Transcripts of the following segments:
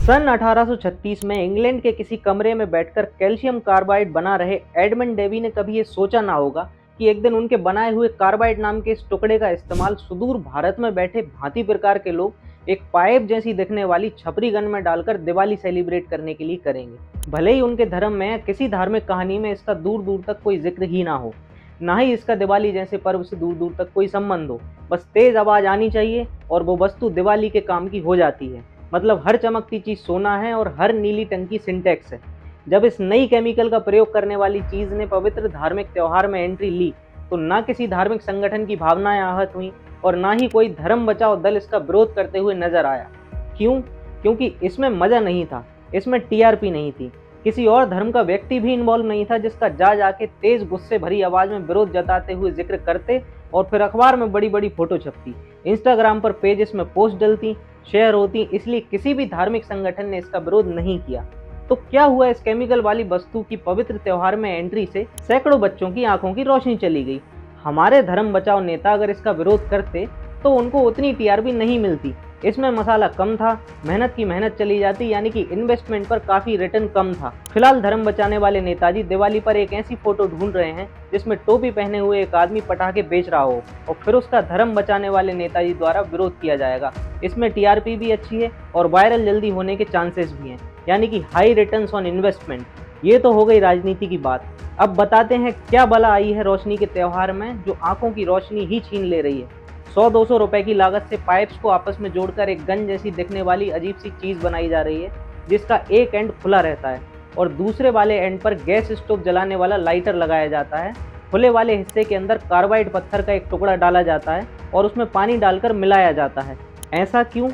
सन 1836 में इंग्लैंड के किसी कमरे में बैठकर कैल्शियम कार्बाइड बना रहे एडमंड डेवी ने कभी ये सोचा ना होगा कि एक दिन उनके बनाए हुए कार्बाइड नाम के इस टुकड़े का इस्तेमाल सुदूर भारत में बैठे भांति प्रकार के लोग एक पाइप जैसी दिखने वाली छपरी गन में डालकर दिवाली सेलिब्रेट करने के लिए करेंगे। भले ही उनके धर्म में या किसी धार्मिक कहानी में इसका दूर दूर तक कोई जिक्र ही ना हो, ना ही इसका दिवाली जैसे पर्व से दूर दूर तक कोई संबंध हो, बस तेज आवाज आनी चाहिए और वो वस्तु दिवाली के काम की हो जाती है। मतलब हर चमकती चीज सोना है और हर नीली टंकी सिंटेक्स है। जब इस नई केमिकल का प्रयोग करने वाली चीज ने पवित्र धार्मिक त्योहार में एंट्री ली तो ना किसी धार्मिक संगठन की भावनाएं आहत हुई और ना ही कोई धर्म बचाओ दल इसका विरोध करते हुए नजर आया। क्यों? क्योंकि इसमें मजा नहीं था, इसमें टीआरपी नहीं थी, किसी और धर्म का व्यक्ति भी इन्वॉल्व नहीं था जिसका जा जाके तेज गुस्से भरी आवाज में विरोध जताते हुए जिक्र करते और फिर अखबार में बड़ी बड़ी फोटो छपती, इंस्टाग्राम पर पेजेस में पोस्ट डलती, शेयर होती। इसलिए किसी भी धार्मिक संगठन ने इसका विरोध नहीं किया। तो क्या हुआ, इस केमिकल वाली वस्तु की पवित्र त्योहार में एंट्री से सैकड़ों बच्चों की आंखों की रोशनी चली गई। हमारे धर्म बचाओ नेता अगर इसका विरोध करते तो उनको उतनी टीआरपी नहीं मिलती। इसमें मसाला कम था, मेहनत की मेहनत चली जाती, यानी कि इन्वेस्टमेंट पर काफी रिटर्न कम था। फिलहाल धर्म बचाने वाले नेताजी दिवाली पर एक ऐसी फोटो ढूंढ रहे हैं जिसमें टोपी पहने हुए एक आदमी पटाखे बेच रहा हो और फिर उसका धर्म बचाने वाले नेताजी द्वारा विरोध किया जाएगा। इसमें टीआरपी भी अच्छी है और वायरल जल्दी होने के चांसेस भी हैं, यानी कि हाई रिटर्न्स ऑन इन्वेस्टमेंट। ये तो हो गई राजनीति की बात। अब बताते हैं क्या बला आई है रोशनी के त्योहार में जो आंखों की रोशनी ही छीन ले रही है। 100-200 रुपए की लागत से पाइप्स को आपस में जोड़कर एक गन जैसी दिखने वाली अजीब सी चीज बनाई जा रही है जिसका एक एंड खुला रहता है और दूसरे वाले एंड पर गैस स्टोव जलाने वाला लाइटर लगाया जाता है। खुले वाले हिस्से के अंदर कार्बाइड पत्थर का एक टुकड़ा डाला जाता है और उसमें पानी डालकर मिलाया जाता है। ऐसा क्यों?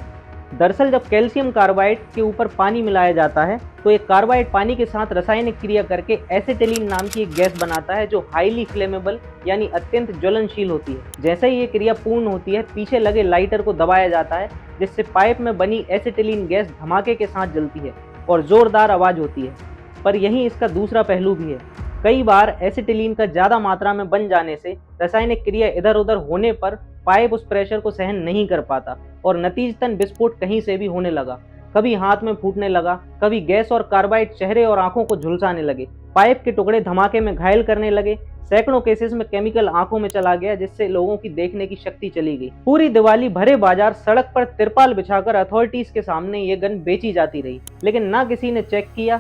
दरअसल जब कैल्शियम कार्बाइड के ऊपर पानी मिलाया जाता है तो एक कार्बाइड पानी के साथ रासायनिक क्रिया करके एसिटिलीन नाम की एक गैस बनाता है जो हाईली फ्लेमेबल यानी अत्यंत ज्वलनशील होती है। जैसे ही ये क्रिया पूर्ण होती है पीछे लगे लाइटर को दबाया जाता है जिससे पाइप में बनी एसिटिलीन गैस धमाके के साथ जलती है और जोरदार आवाज होती है। पर यहीं इसका दूसरा पहलू भी है। कई बार एसिटिलीन का ज्यादा मात्रा में बन जाने से रासायनिक क्रिया इधर उधर होने पर पाइप उस प्रेशर को सहन नहीं कर पाता और नतीजतन विस्फोट कहीं से भी होने लगा। कभी हाथ में फूटने लगा, कभी गैस और कार्बाइड चेहरे और आंखों को झुलसाने लगे, पाइप के टुकड़े धमाके में घायल करने लगे। सैकड़ों केसेस में केमिकल आंखों में चला गया जिससे लोगों की देखने की शक्ति चली गई। पूरी दिवाली भरे बाजार सड़क पर तिरपाल बिछाकर अथॉरिटीज के सामने ये गन बेची जाती रही, लेकिन ना किसी ने चेक किया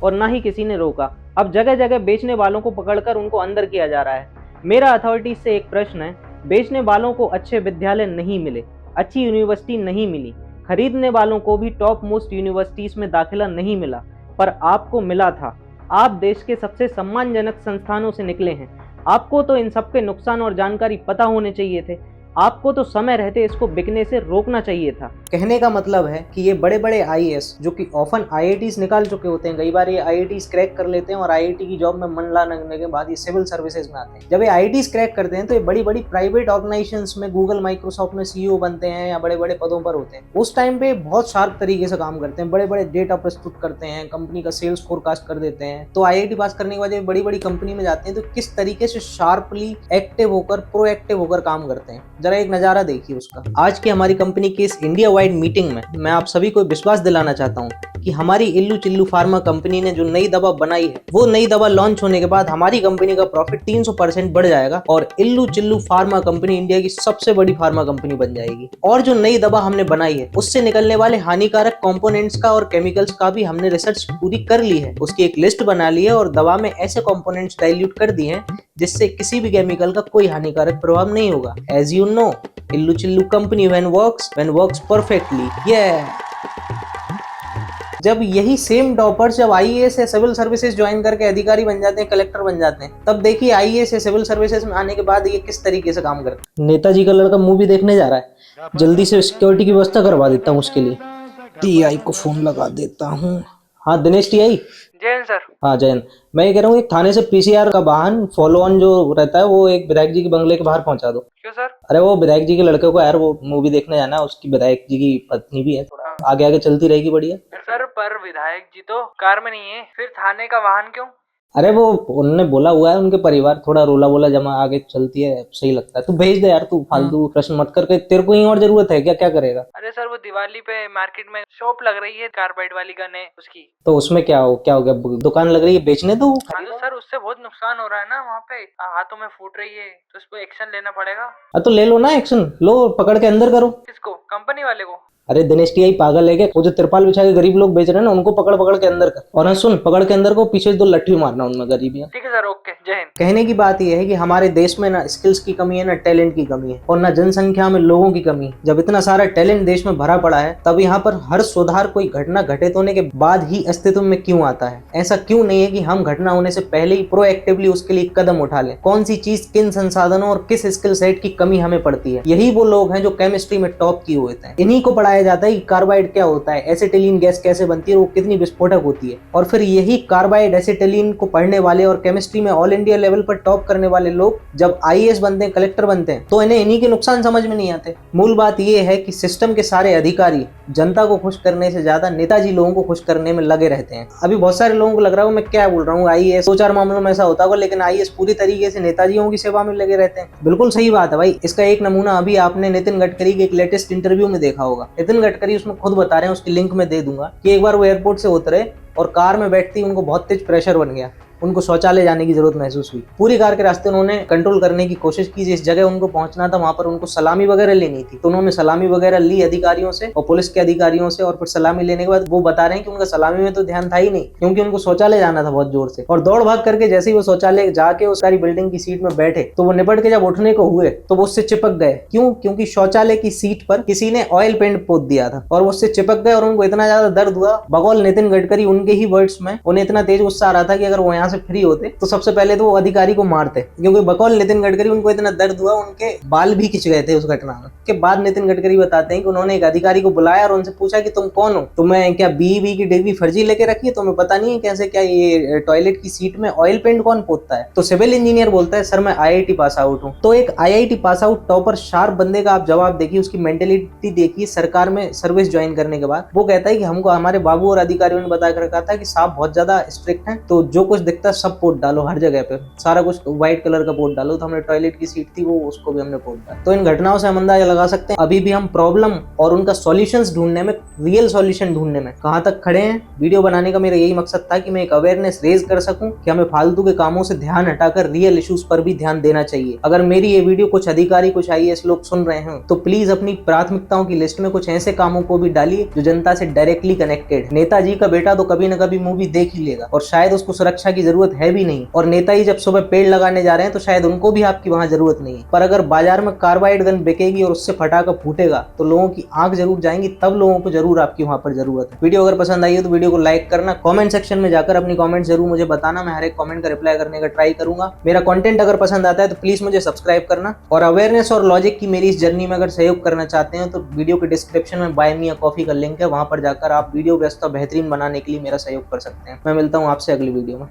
और ना ही किसी ने रोका। अब जगह जगह बेचने वालों को पकड़कर उनको अंदर किया जा रहा है। मेरा अथॉरिटीज से एक प्रश्न है, बेचने वालों को अच्छे विद्यालय नहीं मिले, अच्छी यूनिवर्सिटी नहीं मिली, खरीदने वालों को भी टॉप मोस्ट यूनिवर्सिटीज में दाखिला नहीं मिला, पर आपको मिला था। आप देश के सबसे सम्मानजनक संस्थानों से निकले हैं। आपको तो इन सब के नुकसान और जानकारी पता होने चाहिए थे। आपको तो समय रहते इसको बिकने से रोकना चाहिए था। कहने का मतलब है कि ये बड़े बड़े आईएएस जो कि ऑफन आईआईटीज निकाल चुके होते हैं, कई बार ये आईआईटीज क्रैक कर लेते हैं और आईआईटी की जॉब में मन लगने के बाद ये सिविल सर्विसेज में आते हैं। जब ये आईआईटीज क्रैक करते हैं तो ये बड़ी बड़ी प्राइवेट ऑर्गेनाइजेशंस में, गूगल माइक्रोसॉफ्ट में सीईओ बनते हैं या बड़े बड़े पदों पर होते हैं। उस टाइम पे बहुत शार्प तरीके से काम करते हैं, बड़े बड़े डेटा प्रस्तुत करते हैं, कंपनी का सेल्स फोरकास्ट कर देते हैं। तो आईआईटी पास करने के बाद जब बड़ी बड़ी कंपनी में जाते हैं तो किस तरीके से शार्पली एक्टिव होकर, प्रोएक्टिव होकर काम करते हैं, जरा एक नजारा देखिए उसका। आज की हमारी कंपनी की इस इंडिया वाइड मीटिंग में मैं आप सभी को विश्वास दिलाना चाहता हूं कि हमारी इल्लू चिल्लू फार्मा कंपनी ने जो नई दवा बनाई है, वो नई दवा लॉन्च होने के बाद हमारी कंपनी का प्रॉफिट 300% बढ़ जाएगा और इल्लू चिल्लू फार्मा कंपनी इंडिया की सबसे बड़ी फार्मा कंपनी बन जाएगी। और जो नई दवा हमने बनाई है उससे निकलने वाले हानिकारक कंपोनेंट्स का और केमिकल्स का भी हमने रिसर्च पूरी कर ली है, उसकी एक लिस्ट बना ली है और दवा में ऐसे कंपोनेंट्स डाइल्यूट कर दिए हैं जिससे किसी भी केमिकल का कोई हानिकारक प्रभाव नहीं होगा। एज यू नो, इल्लू चिल्लू कंपनी when works perfectly। जब यही सेम टॉपर्स जब आईएएस या सिविल सर्विसेज ज्वाइन करके अधिकारी बन जाते हैं, कलेक्टर बन जाते हैं, तब देखिए आईएएस या सिविल सर्विसेज में आने के बाद ये किस तरीके से काम करते हैं। नेताजी का लड़का मूवी देखने जा रहा है, जल्दी से सिक्योरिटी की व्यवस्था करवा देता हूँ उसके लिए। टीआई को फोन लगा देता हूँ। हाँ दिनेश टीआई। जैन सर। हाँ जैन, मैं ये कह रहा हूँ एक थाने से पीसीआर का वाहन फॉलो ऑन जो रहता है वो एक विधायक जी के बंगले के बाहर पहुंचा दो। क्यों सर? अरे वो विधायक जी के लड़के को यार वो मूवी देखने जाना है, उसकी विधायक जी की पत्नी भी है, थोड़ा आगे आगे चलती रहेगी बढ़िया। सर पर विधायक जी तो कार में नहीं है, फिर थाने का वाहन क्यों? अरे वो उन्होंने बोला हुआ है, उनके परिवार थोड़ा रोला बोला जमा आगे चलती है, सही लगता है। तू भेज दे यार, तू फालतू प्रश्न मत करके, तेरे को ही और जरूरत है क्या, क्या करेगा? अरे सर वो दिवाली पे मार्केट में शॉप लग रही है कार्बाइड वाली गन है उसकी। तो उसमें क्या हो गया, दुकान लग रही है, बेचने दो। हाँ तो सर उससे बहुत नुकसान हो रहा है ना, वहाँ पे हाथों में फूट रही है, तो इस पे एक्शन लेना पड़ेगा। तो ले लो ना एक्शन, लो पकड़ के अंदर करो। किसको? कंपनी वाले को? अरे दिनेश टी आई पागल है क्या? वो जो तिरपाल बिछा के गरीब लोग बेच रहे हैं ना, उनको पकड़ पकड़ के अंदर कर। और हाँ सुन, पकड़ के अंदर को, पीछे 2 लट्ठी मारना उनमें गरीबियां। ठीक है सर, ओके, जय हिंद। कहने की बात यह है कि हमारे देश में ना स्किल्स की कमी है, ना टैलेंट की कमी है, और ना जनसंख्या में लोगों की कमी है। जब इतना सारा टैलेंट देश में भरा पड़ा है, तब यहाँ पर हर सुधार कोई घटना घटित होने के बाद ही अस्तित्व में क्यों आता है? ऐसा क्यों नहीं है कि हम घटना होने से पहले ही प्रोएक्टिवली उसके लिए कदम उठा लें? कौन सी चीज, किन संसाधनों और किस स्किल सेट की कमी हमें पड़ती है? यही वो लोग हैं जो केमिस्ट्री में टॉप किए हुए थे। इन्हीं को पढ़ाया जाता है कि कार्बाइड क्या होता है, एसिटिलीन गैस कैसे बनती है, वो कितनी विस्फोटक होती है। और फिर यही कार्बाइड एसिटिलीन को पढ़ने वाले और केमिस्ट्री में ऑल इंडिया लेवल पर टॉप करने वाले लोग जब आईएएस बनते हैं, कलेक्टर बनते हैं, तो इन्हें इन्हीं के नुकसान समझ में नहीं आते। मूल बात यह है कि सिस्टम के सारे अधिकारी जनता को खुश करने से ज्यादा नेताजी लोगों को खुश करने में लगे रहते हैं। अभी बहुत सारे लोगों को लग रहा है मैं क्या बोल रहा हूँ, आईएएस 2-4 मामलों में ऐसा होता होगा, लेकिन आईएएस पूरी तरीके से नेताजियों की सेवा में लगे रहते हैं। बिल्कुल सही बात है भाई। इसका एक नमूना अभी आपने नितिन गडकरी के एक लेटेस्ट इंटरव्यू में देखा होगा। नितिन गडकरी उसमें खुद बता रहे हैं, उसकी लिंक में दे दूंगा, कि एक बार वो एयरपोर्ट से उतरे और कार में बैठते ही उनको बहुत तेज प्रेशर बन गया, उनको शौचालय जाने की जरूरत महसूस हुई। पूरी कार के रास्ते उन्होंने कंट्रोल करने की कोशिश की, जिस जगह उनको पहुंचना था वहां पर उनको सलामी वगैरह लेनी थी, तो उन्होंने सलामी वगैरह ली अधिकारियों से और पुलिस के अधिकारियों से। और फिर सलामी लेने के बाद वो बता रहे हैं कि उनका सलामी में तो ध्यान था ही नहीं, क्योंकि उनको शौचालय जाना था बहुत जोर से। और दौड़ भाग करके जैसे ही वो शौचालय जाके उस सारी बिल्डिंग की सीट में बैठे, तो वो निपट के जब उठने को हुए तो वो उससे चिपक गए। क्यों? क्योंकि शौचालय की सीट पर किसी ने ऑयल पेंट पोत दिया था और वो उससे चिपक गए और उनको इतना ज्यादा दर्द हुआ। बकौल नितिन गडकरी उनके ही वर्ड्स में, उन्हें इतना तेज गुस्सा आ रहा था कि अगर वो यहाँ से फ्री होते तो सबसे पहले तो वो अधिकारी को मारते, क्योंकि बकौल नितिन गडकरी उनको इतना दर्द हुआ, उनके बाल भी खिंच गए थे उस घटना में। के बाद नितिन गडकरी बताते हैं कि उन्होंने एक अधिकारी को बुलाया और उनसे पूछा कि तुम कौन हो, तुम्हें क्या बीई की डिग्री फर्जी लेके रखी है, तुम्हें पता नहीं है कैसे क्या ये टॉयलेट की सीट में ऑयल पेंट कौन पोतता है? तो सिविल इंजीनियर बोलता है सर मैं आईआईटी पास आउट हूँ। तो एक IIT pass out topper sharp बंदे का आप जवाब देखिए, उसकी मेंटेलिटी देखिए सरकार में सर्विस ज्वाइन करने के बाद। वो कहता है कि हमको हमारे बाबू और अधिकारियों ने बता कर रखा था कि साहब बहुत ज्यादा स्ट्रिक्ट हैं, तो जो कुछ दिखता है सब पोत डालो, हर जगह पे सारा कुछ व्हाइट कलर का पोत डालो। तो हमने टॉयलेट की सीट थी वो, उसको भी हमने पोत डाला। तो इन घटनाओं से हम अंदाजा लगा सकते हैं अभी भी हम प्रॉब्लम और उनका सॉल्यूशंस ढूंढने में, रियल सॉल्यूशन ढूंढने में कहां तक खड़े हैं। वीडियो बनाने का मेरा यही मकसद था कि मैं एक अवेयरनेस रेज कर सकूं कि हमें फालतू के कामों से ध्यान हटाकर रियल इश्यूज पर भी ध्यान देना चाहिए। अगर मेरी ये वीडियो कुछ अधिकारी, कुछ आईएएस लोग सुन रहे हैं, तो प्लीज अपनी प्राथमिकताओं की लिस्ट में कुछ ऐसे कामों को भी डालिए जो जनता से डायरेक्टली कनेक्टेड। नेताजी का बेटा तो कभी न कभी मूवी देख ही लेगा और शायद उसको सुरक्षा की जरूरत है भी नहीं, और नेताजी जब सुबह पेड़ लगाने जा रहे हैं तो शायद उनको भी आपकी वहां जरूरत नहीं है। पर अगर बाजार में कार्बाइड गन बिकेगी और उससे फटाका फूटेगा तो लोगों की आंख जरूर जाएंगी, तब लोगों को जरूर आपकी वहां पर जरूरत है। वीडियो अगर पसंद आई है तो वीडियो को लाइक करना, कमेंट सेक्शन में जाकर अपनी कमेंट जरूर मुझे बताना, मैं हर एक कमेंट का रिप्लाई करने का ट्राई करूंगा। मेरा कंटेंट अगर पसंद आता है तो प्लीज मुझे सब्सक्राइब करना, और अवेयरनेस और लॉजिक की मेरी इस जर्नी में अगर सहयोग करना चाहते हैं तो वीडियो के डिस्क्रिप्शन में बाय मी अ कॉफी का लिंक है, वहां पर जाकर आप वीडियो व्यवस्था बेहतरीन बनाने के लिए मेरा सहयोग कर सकते हैं। मैं मिलता हूँ आपसे अगली वीडियो में।